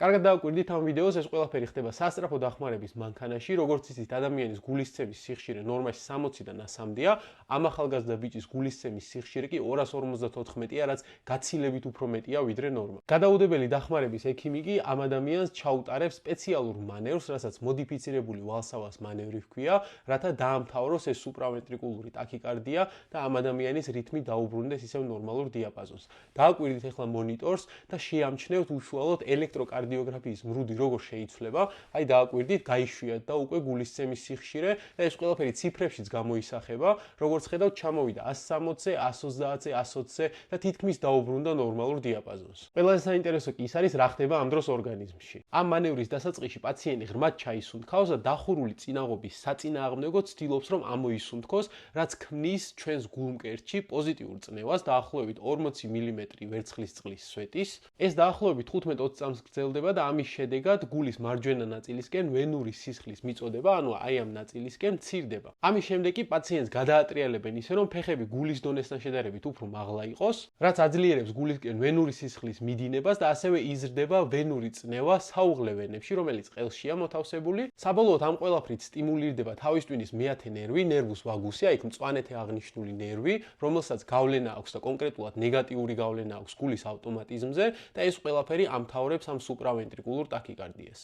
კარგად დააკვირდით ამ ვიდეოს, ეს ყველაფერი ხდება სასწრაფო დახმარების მანქანაში, როგორც იცით, ადამიანის გულისცემის სიხშირე ნორმაში 60-დან 100-მდეა, ამ ახალგაზრდა ბიჭის გულისცემის სიხშირე კი 254-ია, რაც გაცილებით უფრო მეტია ვიდრე ნორმა. გადაუდებელი დახმარების ექიმი კი ამ ადამიანს ჩაუტარებს სპეციალურ მანევრს, რასაც მოდიფიცირებული ვალსავას მანევრი ჰქვია, რათა დაამთავროს ეს სუპრავენტრიკულური ტაქიკარდია და ამ ადამიანის რითმი დაუბრუნდეს ისევ ნორმალურ დიაპაზონს. დააკვირდით ახლა მონიტორს და შეამჩნევთ უშუალოდ ელექტროკარდიოგრაფიის მრუდი როგორ შეიცვლება, აი დააკვირდით, გაიშვიათ და უკვე გულისცემის სიხშირე და ეს ყველაფერი ციფრებშიც გამოისახება, როგორც ხედავთ, ჩამოვიდა 160-ზე, 130-ზე, 120-ზე და თითქმის დაუბრუნდა ნორმალურ დიაპაზონს. ყველაზე საინტერესო კი ის არის, რა ხდება ამ დროს ორგანიზმში. ამ მანევრის დასაწყისში პაციენტი ღრმად ჩაისუნთქავს და დახურული წინაღობის საწინააღმდეგო ცდილობს, რომ ამოისუნთქოს, რაც ქმნის ჩვენს გულმკერდში პოზიტიურ წნევას დაახლოებით 40 მმ ვერცხლის წყლის სვეტის. ეს დაახლოებით 15-20 წამს გრძელდება და ამის შედეგად გულის მარჯვენა ნაწილისკენ ვენური სისხლის მიწოდება, ანუ აი ამ ნაწილისკენ მცირდება. ამის შემდეგ კი პაციენტს გადაატრიალებენ ისე, რომ ფეხები გულის დონესთან შედარებით უფრო მაღლა იყოს, რაც აძლიერებს გულისკენ ვენური სისხლის მიდინებას და ასევე იზრდება ვენური წნევა საუღლე ვენებში, რომელიც ყელშია მოთავსებული. საბოლოოდ ამ ყველაფრით სტიმულირდება თავის ტვინის მეათე ნერვი, ნერვუს ვაგუსი, აი მწვანეთე აღნიშნული ნერვი, რომელსაც გავლენა აქვს და კონკრეტულად ნეგატიური გავლენა აქვს გულის ავტომატიზმზე და ეს ყველაფერი ამთავრებს ამ სუპრავენტრიკულურ ტაქიკარდიას.